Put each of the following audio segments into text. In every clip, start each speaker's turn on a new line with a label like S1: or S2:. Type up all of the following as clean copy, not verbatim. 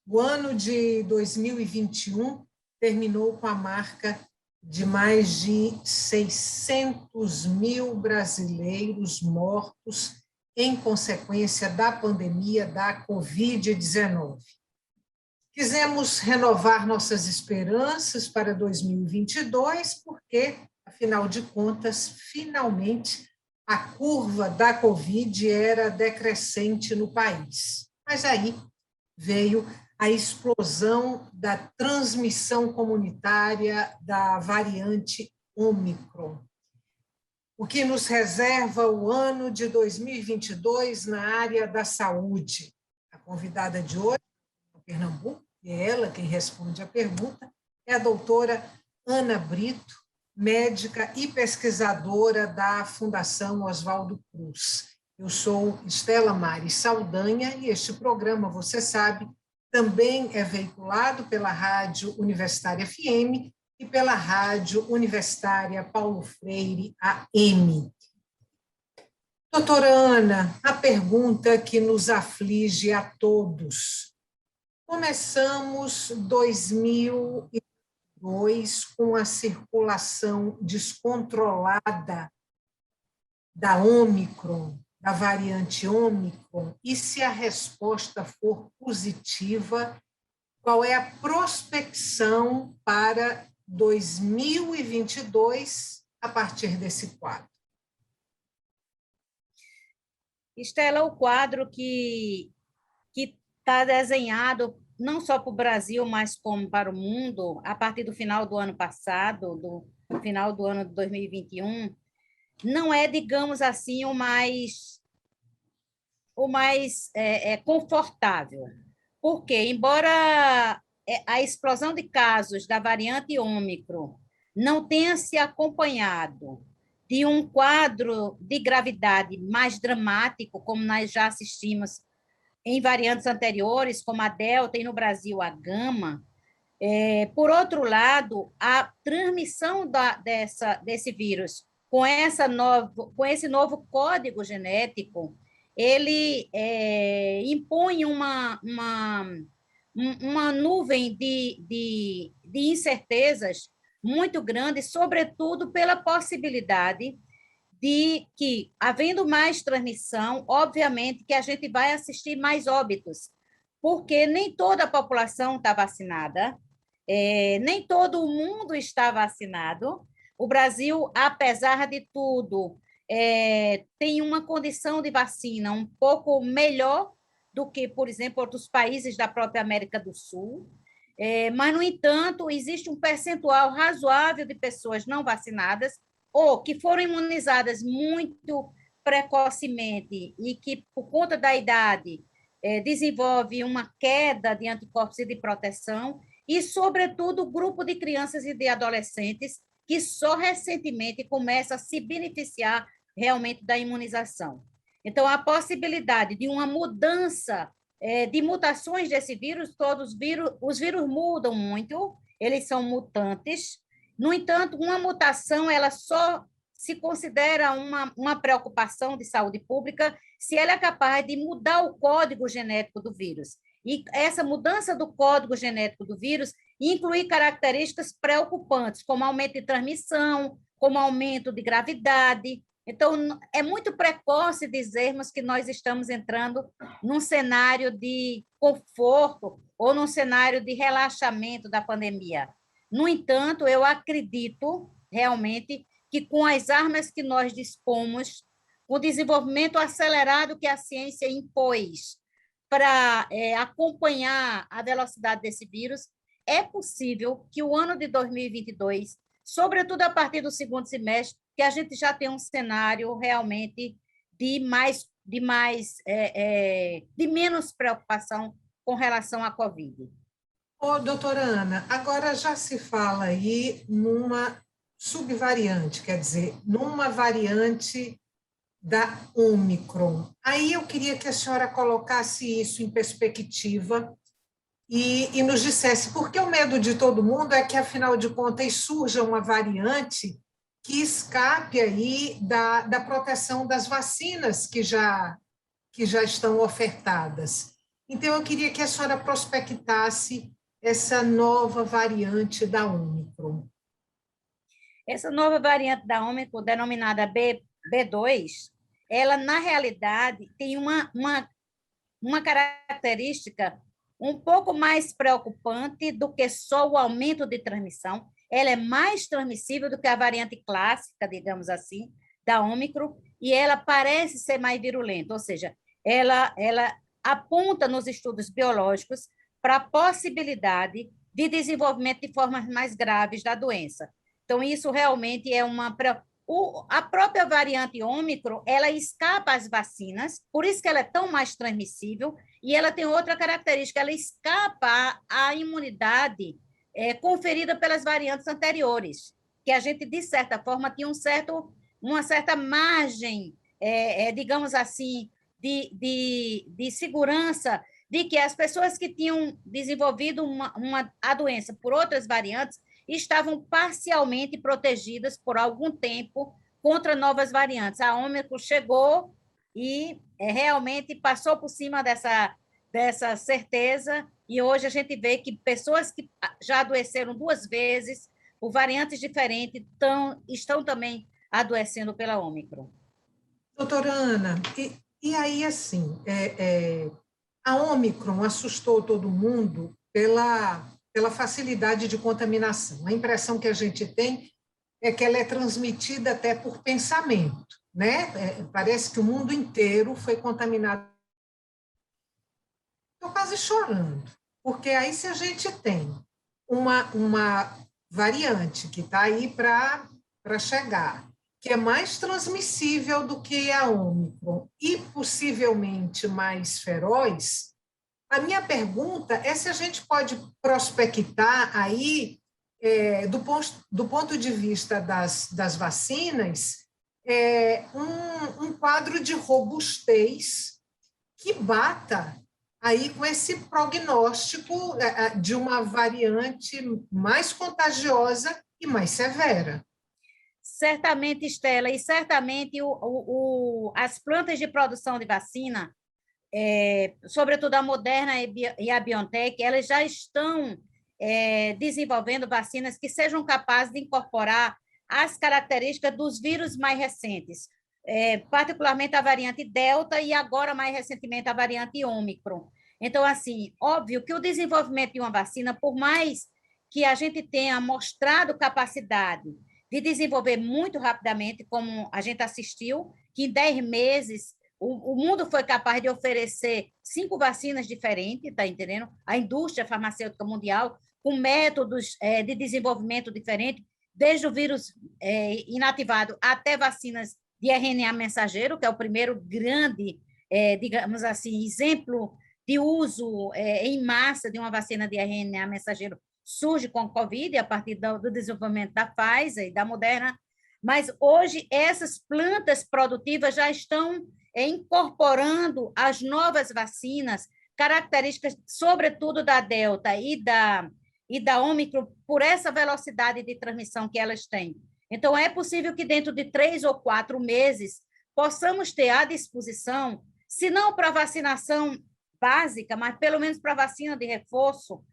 S1: o ano de 2021 terminou com a marca de mais de 600 mil brasileiros mortos em consequência da pandemia da Covid-19. Quisemos renovar nossas esperanças para 2022, porque, afinal de contas, finalmente a curva da Covid era decrescente no país. Mas aí veio a explosão da transmissão comunitária da variante Ômicron, o que nos reserva o ano de 2022 na área da saúde. A convidada de hoje, em Pernambuco, e é ela quem responde a pergunta, é a doutora Ana Brito, médica e pesquisadora da Fundação Oswaldo Cruz. Eu sou Estela Mari Saldanha e este programa, você sabe, também é veiculado pela Rádio Universitária FM e pela Rádio Universitária Paulo Freire AM. Doutora Ana, a pergunta que nos aflige a todos. Começamos 2002 com a circulação descontrolada da Ômicron, da variante Ômicron, e se a resposta for positiva, qual é a prospecção para 2022 a partir desse quadro?
S2: Estela, o quadro que está desenhado não só para o Brasil, mas como para o mundo, a partir do final do ano passado, do final do ano de 2021, não é, digamos assim, o mais confortável. Porque, embora a explosão de casos da variante Ômicron não tenha se acompanhado de um quadro de gravidade mais dramático, como nós já assistimos em variantes anteriores, como a Delta e no Brasil a Gama, por outro lado, a transmissão desse vírus com esse novo código genético, ele impõe uma nuvem de incertezas muito grande, sobretudo pela possibilidade de que, havendo mais transmissão, obviamente que a gente vai assistir mais óbitos, porque nem toda a população está vacinada, nem todo o mundo está vacinado. O Brasil, apesar de tudo, tem uma condição de vacina um pouco melhor do que, por exemplo, outros países da própria América do Sul. Mas, no entanto, existe um percentual razoável de pessoas não vacinadas ou que foram imunizadas muito precocemente e que, por conta da idade, desenvolve uma queda de anticorpos e de proteção, e, sobretudo, o grupo de crianças e de adolescentes que só recentemente começa a se beneficiar realmente da imunização. Então, a possibilidade de uma mudança de mutações desse vírus, os vírus mudam muito, eles são mutantes. No entanto, uma mutação ela só se considera uma preocupação de saúde pública se ela é capaz de mudar o código genético do vírus. E essa mudança do código genético do vírus inclui características preocupantes, como aumento de transmissão, como aumento de gravidade. Então, é muito precoce dizermos que nós estamos entrando num cenário de conforto ou num cenário de relaxamento da pandemia. No entanto, eu acredito realmente que com as armas que nós dispomos, com o desenvolvimento acelerado que a ciência impôs para acompanhar a velocidade desse vírus, é possível que o ano de 2022, sobretudo a partir do segundo semestre, que a gente já tem um cenário realmente de menos preocupação com relação à Covid.
S1: Doutora Ana, agora já se fala aí numa subvariante, quer dizer, numa variante da Ômicron. Aí eu queria que a senhora colocasse isso em perspectiva e nos dissesse, porque o medo de todo mundo é que, afinal de contas, surja uma variante que escape aí da proteção das vacinas que já estão ofertadas. Então, eu queria que a senhora prospectasse essa nova variante da Ômicron.
S2: Essa nova variante da Ômicron, denominada B2, ela, na realidade, tem uma característica um pouco mais preocupante do que só o aumento de transmissão. Ela é mais transmissível do que a variante clássica, digamos assim, da Ômicron, e ela parece ser mais virulenta, ou seja, ela aponta nos estudos biológicos para a possibilidade de desenvolvimento de formas mais graves da doença. Então, isso realmente é a própria variante Ômicron, ela escapa às vacinas, por isso que ela é tão mais transmissível, e ela tem outra característica, ela escapa à imunidade conferida pelas variantes anteriores, que a gente, de certa forma, tinha uma certa margem, digamos assim, de segurança de que as pessoas que tinham desenvolvido a doença por outras variantes estavam parcialmente protegidas por algum tempo contra novas variantes. A Ômicron chegou e realmente passou por cima dessa certeza, e hoje a gente vê que pessoas que já adoeceram 2 vezes por variantes diferentes estão também adoecendo pela Ômicron.
S1: Doutora Ana, e aí, assim, a Ômicron assustou todo mundo pela facilidade de contaminação. A impressão que a gente tem é que ela é transmitida até por pensamento, né? Parece que o mundo inteiro foi contaminado. Estou quase chorando, porque aí se a gente tem uma variante que está aí para chegar, que é mais transmissível do que a Ômicron e possivelmente mais feroz, a minha pergunta é se a gente pode prospectar aí, do ponto de vista das vacinas, um quadro de robustez que bata aí com esse prognóstico de uma variante mais contagiosa e mais severa.
S2: Certamente, Estela, e certamente as plantas de produção de vacina, sobretudo a Moderna e a BioNTech, elas já estão desenvolvendo vacinas que sejam capazes de incorporar as características dos vírus mais recentes, particularmente a variante Delta e agora, mais recentemente, a variante Ômicron. Então, assim, óbvio que o desenvolvimento de uma vacina, por mais que a gente tenha mostrado capacidade de desenvolver muito rapidamente, como a gente assistiu, que em 10 meses o mundo foi capaz de oferecer 5 vacinas diferentes, tá entendendo? A indústria farmacêutica mundial, com métodos de desenvolvimento diferentes, desde o vírus inativado até vacinas de RNA mensageiro, que é o primeiro grande, digamos assim, exemplo de uso em massa de uma vacina de RNA mensageiro, surge com a Covid, a partir do desenvolvimento da Pfizer e da Moderna, mas hoje essas plantas produtivas já estão incorporando as novas vacinas, características, sobretudo da Delta e da Ômicron, por essa velocidade de transmissão que elas têm. Então, é possível que dentro de 3 ou 4 meses possamos ter à disposição, se não para vacinação básica, mas pelo menos para vacina de reforço,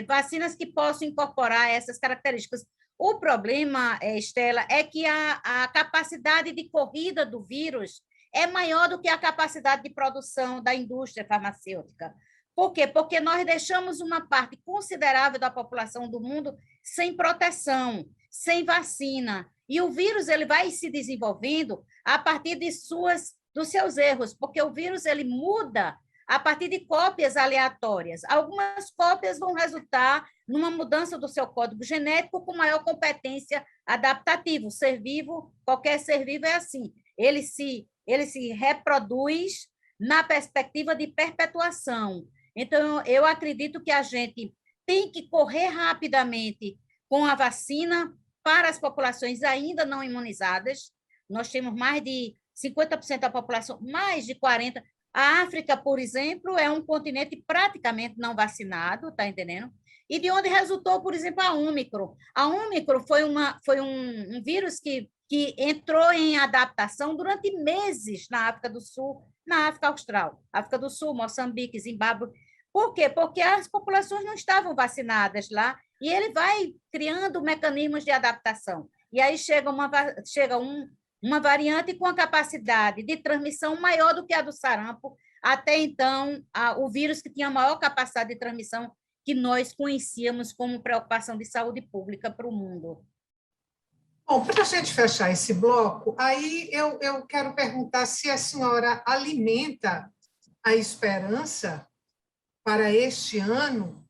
S2: vacinas que possam incorporar essas características. O problema, Estela, é que a capacidade de corrida do vírus é maior do que a capacidade de produção da indústria farmacêutica. Por quê? Porque nós deixamos uma parte considerável da população do mundo sem proteção, sem vacina. E o vírus ele vai se desenvolvendo a partir dos seus erros, porque o vírus ele muda a partir de cópias aleatórias. Algumas cópias vão resultar numa mudança do seu código genético com maior competência adaptativa. O ser vivo, qualquer ser vivo é assim. Ele se reproduz na perspectiva de perpetuação. Então, eu acredito que a gente tem que correr rapidamente com a vacina para as populações ainda não imunizadas. Nós temos mais de 50% da população, mais de 40%. A África, por exemplo, é um continente praticamente não vacinado, está entendendo? E de onde resultou, por exemplo, a Ômicron. A Ômicron foi um vírus que entrou em adaptação durante meses na África do Sul, na África Austral, África do Sul, Moçambique, Zimbábue. Por quê? Porque as populações não estavam vacinadas lá e ele vai criando mecanismos de adaptação. E aí chega uma variante com a capacidade de transmissão maior do que a do sarampo, até então, o vírus que tinha a maior capacidade de transmissão que nós conhecíamos como preocupação de saúde pública para o mundo.
S1: Bom, para a gente fechar esse bloco, aí eu quero perguntar se a senhora alimenta a esperança para este ano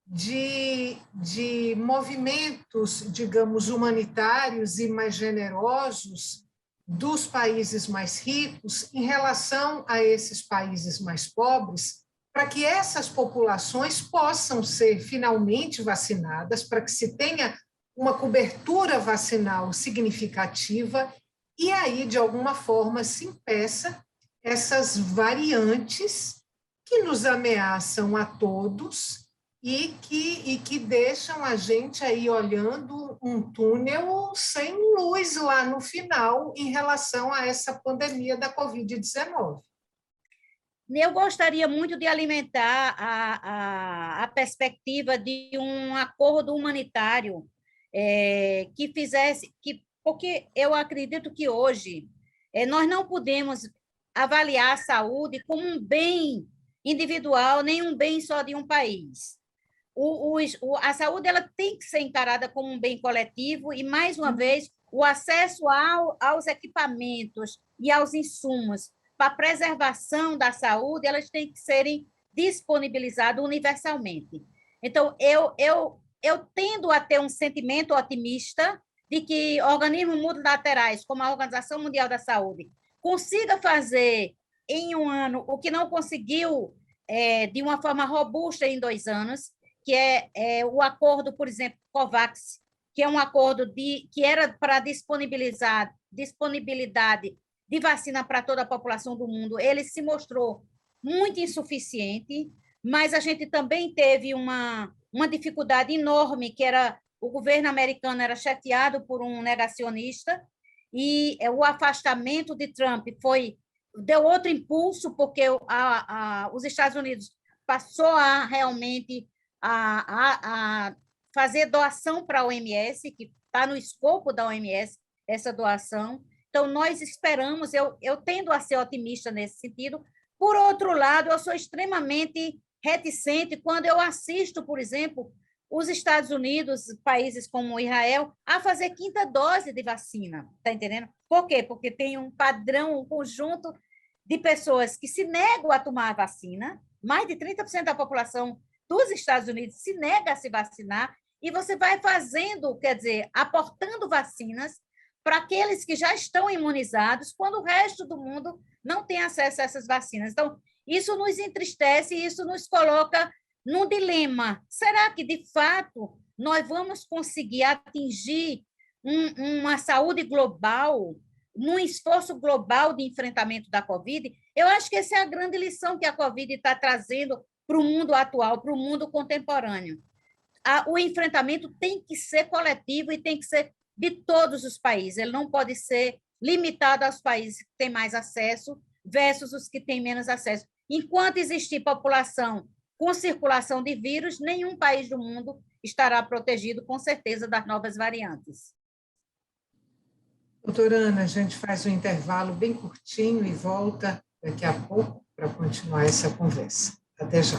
S1: de movimentos, digamos, humanitários e mais generosos dos países mais ricos em relação a esses países mais pobres, para que essas populações possam ser finalmente vacinadas, para que se tenha uma cobertura vacinal significativa e aí, de alguma forma, se impeça essas variantes que nos ameaçam a todos e que deixam a gente aí olhando um túnel sem luz lá no final em relação a essa pandemia da Covid-19.
S2: Eu gostaria muito de alimentar a perspectiva de um acordo humanitário que fizesse, porque eu acredito que hoje nós não podemos avaliar a saúde como um bem individual, nem um bem só de um país. A saúde ela tem que ser encarada como um bem coletivo e, mais uma vez, o acesso aos equipamentos e aos insumos para a preservação da saúde, elas têm que serem disponibilizadas universalmente. Então, eu tendo a ter um sentimento otimista de que organismos multilaterais, como a Organização Mundial da Saúde, consiga fazer em um ano o que não conseguiu de uma forma robusta em 2 anos, que é o acordo, por exemplo, COVAX, que é um acordo que era para disponibilidade de vacina para toda a população do mundo. Ele se mostrou muito insuficiente, mas a gente também teve uma dificuldade enorme, que era o governo americano era chateado por um negacionista, e o afastamento de Trump deu outro impulso, porque os Estados Unidos passou a realmente a fazer doação para a OMS, que está no escopo da OMS, essa doação. Então, nós esperamos, eu tendo a ser otimista nesse sentido. Por outro lado, eu sou extremamente reticente quando eu assisto, por exemplo, os Estados Unidos, países como Israel, a fazer 5ª dose de vacina, está entendendo? Por quê? Porque tem um padrão, um conjunto de pessoas que se negam a tomar a vacina, mais de 30% da população dos Estados Unidos se nega a se vacinar, e você vai fazendo, quer dizer, aportando vacinas para aqueles que já estão imunizados, quando o resto do mundo não tem acesso a essas vacinas. Então, isso nos entristece e isso nos coloca num dilema. Será que, de fato, nós vamos conseguir atingir uma saúde global, num esforço global de enfrentamento da Covid? Eu acho que essa é a grande lição que a Covid está trazendo para o mundo atual, para o mundo contemporâneo. O enfrentamento tem que ser coletivo e tem que ser de todos os países. Ele não pode ser limitado aos países que têm mais acesso versus os que têm menos acesso. Enquanto existir população com circulação de vírus, nenhum país do mundo estará protegido, com certeza, das novas variantes.
S1: Doutora Ana, a gente faz um intervalo bem curtinho e volta daqui a pouco para continuar essa conversa. Até já.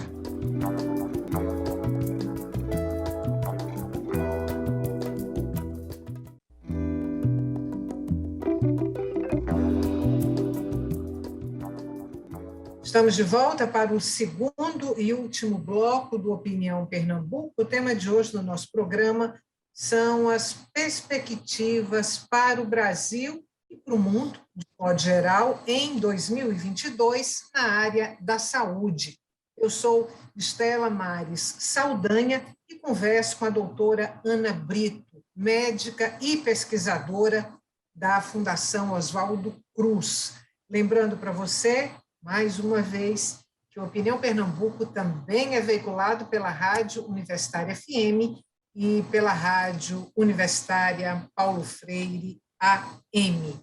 S1: Estamos de volta para o segundo e último bloco do Opinião Pernambuco. O tema de hoje do nosso programa são as perspectivas para o Brasil e para o mundo, de modo geral, em 2022, na área da saúde. Eu sou Estela Mares Saldanha e converso com a doutora Ana Brito, médica e pesquisadora da Fundação Oswaldo Cruz. Lembrando para você, mais uma vez, que o Opinião Pernambuco também é veiculado pela Rádio Universitária FM e pela Rádio Universitária Paulo Freire AM.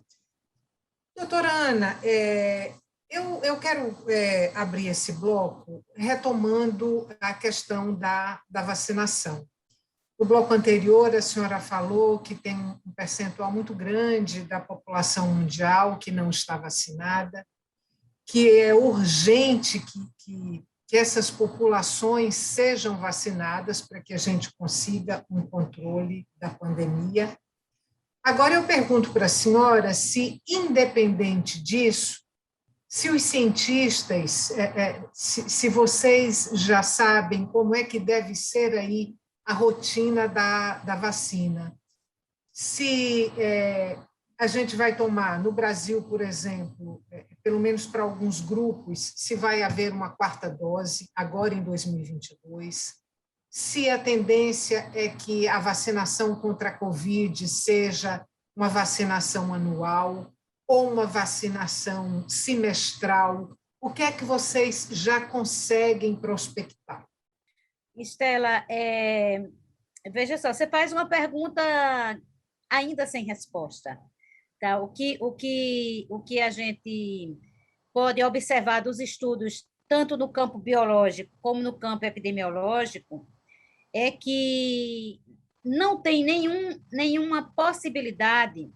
S1: Doutora Ana, Eu quero abrir esse bloco retomando a questão da vacinação. No bloco anterior, a senhora falou que tem um percentual muito grande da população mundial que não está vacinada, que é urgente que essas populações sejam vacinadas para que a gente consiga um controle da pandemia. Agora, eu pergunto para a senhora se, independente disso, se os cientistas, se vocês já sabem como é que deve ser aí a rotina da vacina. Se a gente vai tomar, no Brasil, por exemplo, pelo menos para alguns grupos, se vai haver uma quarta dose, agora em 2022, se a tendência é que a vacinação contra a Covid seja uma vacinação anual ou uma vacinação semestral, o que é que vocês já conseguem prospectar?
S2: Estela, veja só, você faz uma pergunta ainda sem resposta. Tá? O que a gente pode observar dos estudos, tanto no campo biológico como no campo epidemiológico, é que não tem nenhuma possibilidade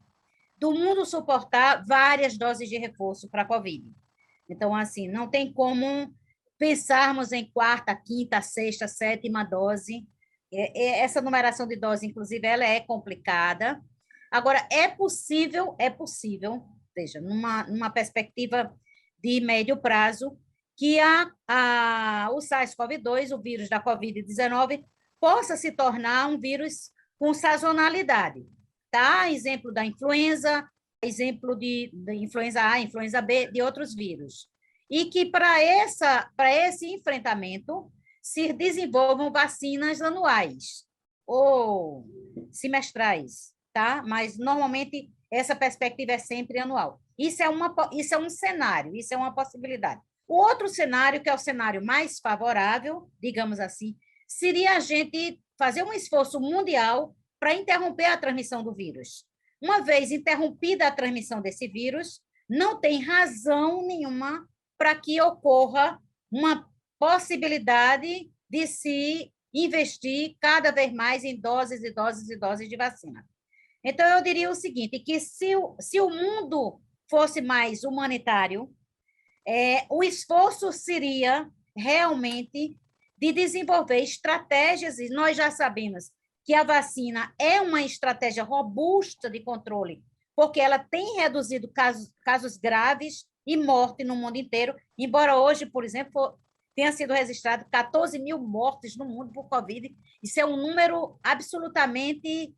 S2: do mundo suportar várias doses de reforço para a Covid. Então, assim, não tem como pensarmos em quarta, quinta, sexta, sétima dose. Essa numeração de doses, inclusive, ela é complicada. Agora, é possível, veja, numa perspectiva de médio prazo, que o SARS-CoV-2, o vírus da Covid-19, possa se tornar um vírus com sazonalidade. Tá? Exemplo da influenza, exemplo de influenza A, influenza B, de outros vírus. E que para esse enfrentamento se desenvolvam vacinas anuais ou semestrais, tá? Mas normalmente essa perspectiva é sempre anual. Isso é um cenário, isso é uma possibilidade. O outro cenário, que é o cenário mais favorável, digamos assim, seria a gente fazer um esforço mundial para interromper a transmissão do vírus. Uma vez interrompida a transmissão desse vírus, não tem razão nenhuma para que ocorra uma possibilidade de se investir cada vez mais em doses e doses e doses de vacina. Então, eu diria o seguinte, que se o mundo fosse mais humanitário, o esforço seria realmente de desenvolver estratégias, e nós já sabemos que a vacina é uma estratégia robusta de controle, porque ela tem reduzido casos graves e morte no mundo inteiro, embora hoje, por exemplo, tenha sido registrado 14 mil mortes no mundo por Covid. Isso é um número absolutamente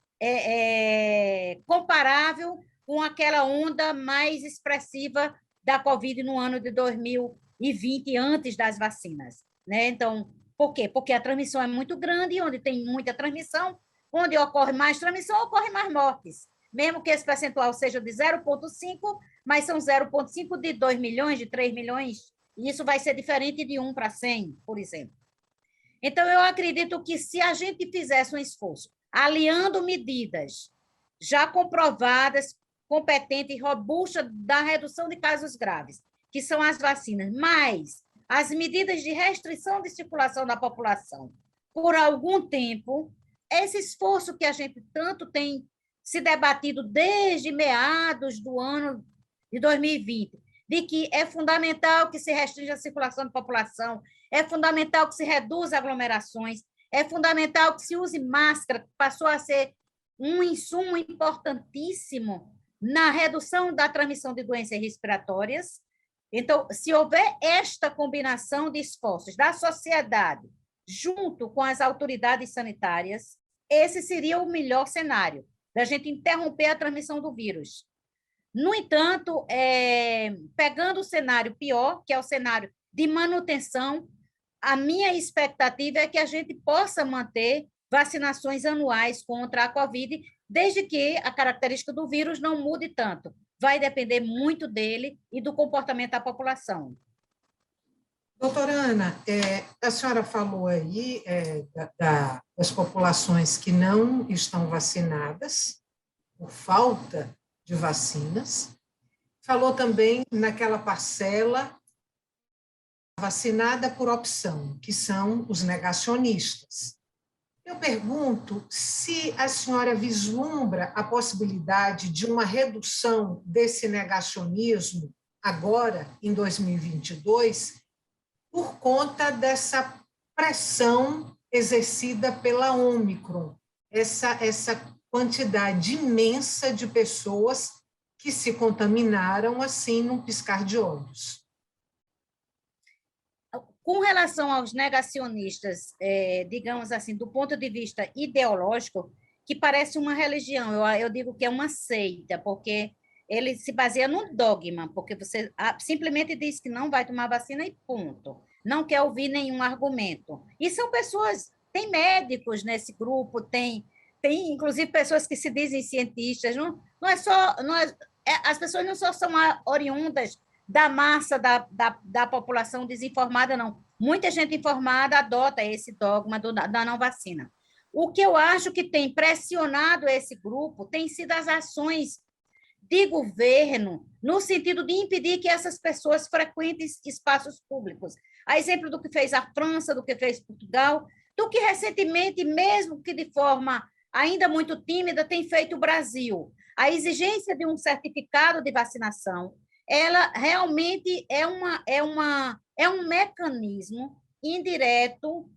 S2: comparável com aquela onda mais expressiva da Covid no ano de 2020, antes das vacinas. Né? Então, por quê? Porque a transmissão é muito grande, e onde tem muita transmissão, onde ocorre mais transmissão, ocorre mais mortes. Mesmo que esse percentual seja de 0,5, mas são 0,5 de 2 milhões, de 3 milhões, e isso vai ser diferente de 1 para 100, por exemplo. Então, eu acredito que se a gente fizesse um esforço, aliando medidas já comprovadas, competentes e robustas da redução de casos graves, que são as vacinas, mas as medidas de restrição de circulação da população por algum tempo, esse esforço que a gente tanto tem se debatido desde meados do ano de 2020, de que é fundamental que se restrinja a circulação da população, é fundamental que se reduza aglomerações, é fundamental que se use máscara, que passou a ser um insumo importantíssimo na redução da transmissão de doenças respiratórias. Então, se houver esta combinação de esforços da sociedade junto com as autoridades sanitárias, esse seria o melhor cenário, da gente interromper a transmissão do vírus. No entanto, pegando o cenário pior, que é o cenário de manutenção, a minha expectativa é que a gente possa manter vacinações anuais contra a Covid, desde que a característica do vírus não mude tanto. Vai depender muito dele e do comportamento da população.
S1: Doutora Ana, a senhora falou aí das populações que não estão vacinadas por falta de vacinas, falou também naquela parcela vacinada por opção, que são os negacionistas. Eu pergunto se a senhora vislumbra a possibilidade de uma redução desse negacionismo agora, em 2022, por conta dessa pressão exercida pela Ômicron, essa quantidade imensa de pessoas que se contaminaram assim num piscar de olhos.
S2: Com relação aos negacionistas, digamos assim, do ponto de vista ideológico, que parece uma religião, eu digo que é uma seita, porque ele se baseia num dogma, porque você simplesmente diz que não vai tomar vacina e ponto. Não quer ouvir nenhum argumento. E são pessoas, tem médicos nesse grupo, tem inclusive pessoas que se dizem cientistas, não é só, as pessoas não só são oriundas da massa da população desinformada, não. Muita gente informada adota esse dogma da não vacina. O que eu acho que tem pressionado esse grupo tem sido as ações de governo, no sentido de impedir que essas pessoas frequentem espaços públicos. A exemplo do que fez a França, do que fez Portugal, do que recentemente, mesmo que de forma ainda muito tímida, tem feito o Brasil. A exigência de um certificado de vacinação, ela realmente é um mecanismo indireto,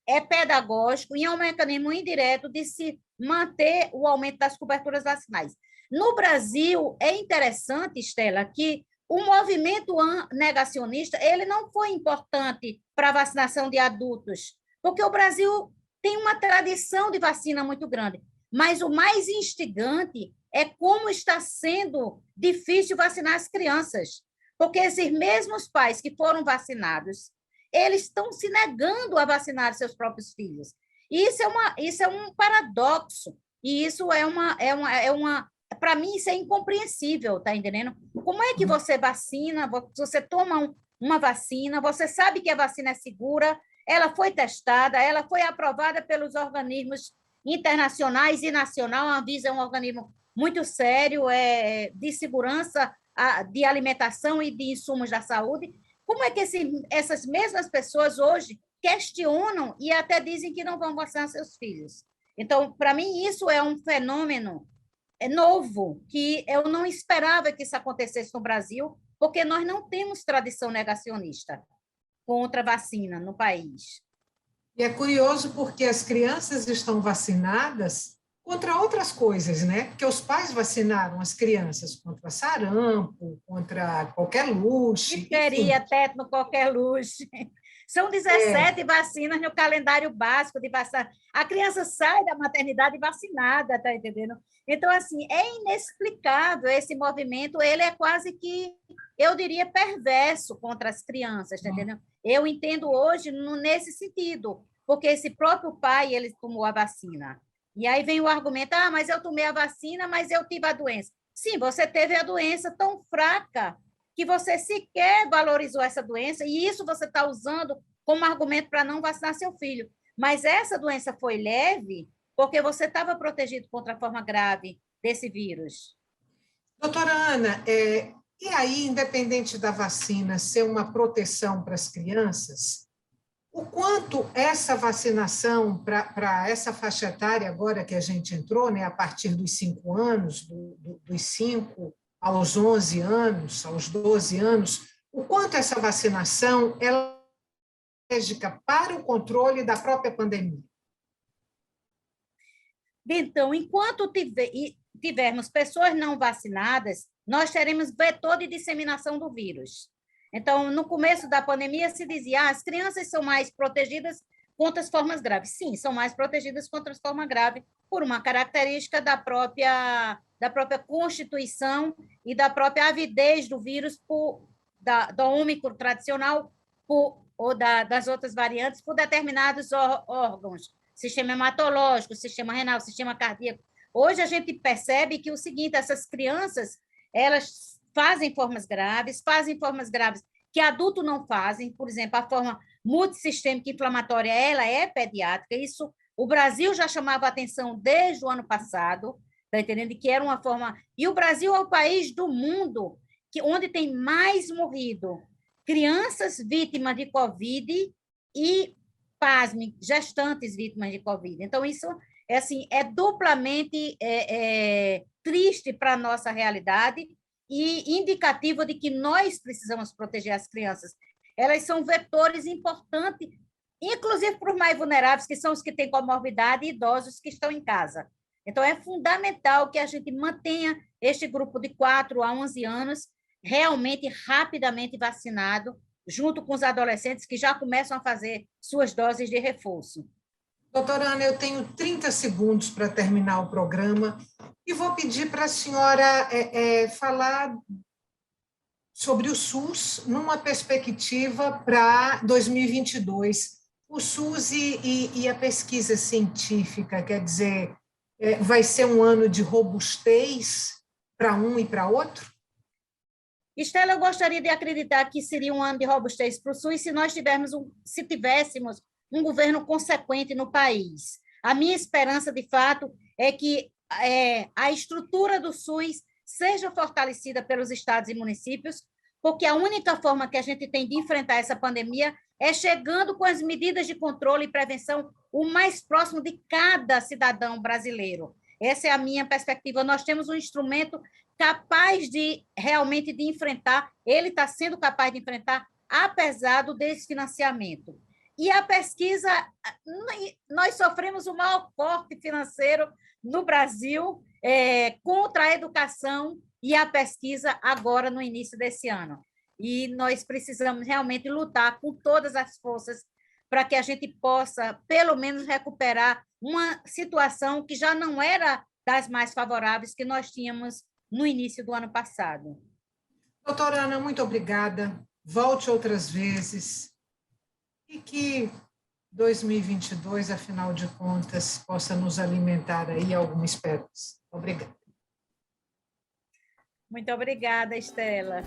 S2: é pedagógico e é um mecanismo indireto de se manter o aumento das coberturas vacinais. No Brasil, é interessante, Estela, que o movimento negacionista ele não foi importante para a vacinação de adultos, porque o Brasil tem uma tradição de vacina muito grande, mas o mais instigante é como está sendo difícil vacinar as crianças, porque esses mesmos pais que foram vacinados, eles estão se negando a vacinar seus próprios filhos. E isso é um paradoxo, e isso para mim, isso é incompreensível, tá entendendo? Como é que você vacina, você toma uma vacina, você sabe que a vacina é segura, ela foi testada, ela foi aprovada pelos organismos internacionais e nacional, a Anvisa é um organismo muito sério, de segurança de alimentação e de insumos da saúde. Como é que essas mesmas pessoas hoje questionam e até dizem que não vão vacinar seus filhos? Então, para mim, isso é um fenômeno novo, que eu não esperava que isso acontecesse no Brasil, porque nós não temos tradição negacionista contra a vacina no país.
S1: E é curioso porque as crianças estão vacinadas contra outras coisas, né? Porque os pais vacinaram as crianças contra sarampo, contra qualquer luxo.
S2: Difteria, tétano, qualquer luxo. São 17 vacinas no calendário básico de vacina. A criança sai da maternidade vacinada, tá entendendo? Então, assim, é inexplicável esse movimento, ele é quase que, eu diria, perverso contra as crianças, tá entendendo? Eu entendo hoje nesse sentido, porque esse próprio pai, ele tomou a vacina. E aí vem o argumento, mas eu tomei a vacina, mas eu tive a doença. Sim, você teve a doença tão fraca que você sequer valorizou essa doença, e isso você está usando como argumento para não vacinar seu filho. Mas essa doença foi leve porque você estava protegido contra a forma grave desse vírus.
S1: Doutora Ana, e aí, independente da vacina ser uma proteção para as crianças, o quanto essa vacinação para essa faixa etária agora que a gente entrou, né, a partir dos 5 anos, dos 5 aos 11 anos, aos 12 anos, o quanto essa vacinação é estratégica para o controle da própria pandemia?
S2: Então, enquanto tivermos pessoas não vacinadas, nós teremos vetor de disseminação do vírus. Então, no começo da pandemia, se dizia as crianças são mais protegidas contra as formas graves. Sim, são mais protegidas contra as formas graves por uma característica da própria constituição e da própria avidez do vírus, da Ômicron tradicional ou das outras variantes, por determinados órgãos, sistema hematológico, sistema renal, sistema cardíaco. Hoje a gente percebe que o seguinte, essas crianças, elas fazem formas graves que adulto não fazem, por exemplo, a forma multissistêmica inflamatória, ela é pediátrica, isso o Brasil já chamava atenção desde o ano passado, está entendendo? Que era uma forma... E o Brasil é o país do mundo onde tem mais morrido crianças vítimas de Covid e, pasme, gestantes vítimas de Covid. Então, isso é, assim, é duplamente triste para a nossa realidade e indicativo de que nós precisamos proteger as crianças. Elas são vetores importantes, inclusive para os mais vulneráveis, que são os que têm comorbidade, e idosos que estão em casa. Então, é fundamental que a gente mantenha este grupo de 4 a 11 anos realmente rapidamente vacinado, junto com os adolescentes que já começam a fazer suas doses de reforço.
S1: Doutora Ana, eu tenho 30 segundos para terminar o programa e vou pedir para a senhora falar sobre o SUS numa perspectiva para 2022. O SUS e a pesquisa científica, quer dizer, vai ser um ano de robustez para um e para outro?
S2: Estela, eu gostaria de acreditar que seria um ano de robustez para o SUS se tivéssemos um governo consequente no país. A minha esperança, de fato, é que a estrutura do SUS seja fortalecida pelos estados e municípios, porque a única forma que a gente tem de enfrentar essa pandemia é chegando com as medidas de controle e prevenção o mais próximo de cada cidadão brasileiro. Essa é a minha perspectiva. Nós temos um instrumento capaz de realmente de enfrentar, ele está sendo capaz de enfrentar, apesar do desfinanciamento. E a pesquisa, nós sofremos o maior corte financeiro no Brasil contra a educação e a pesquisa agora no início desse ano. E nós precisamos realmente lutar com todas as forças para que a gente possa, pelo menos, recuperar uma situação que já não era das mais favoráveis que nós tínhamos no início do ano passado.
S1: Doutora Ana, muito obrigada. Volte outras vezes e que 2022, afinal de contas, possa nos alimentar aí alguma esperança. Obrigada.
S2: Muito obrigada, Estela.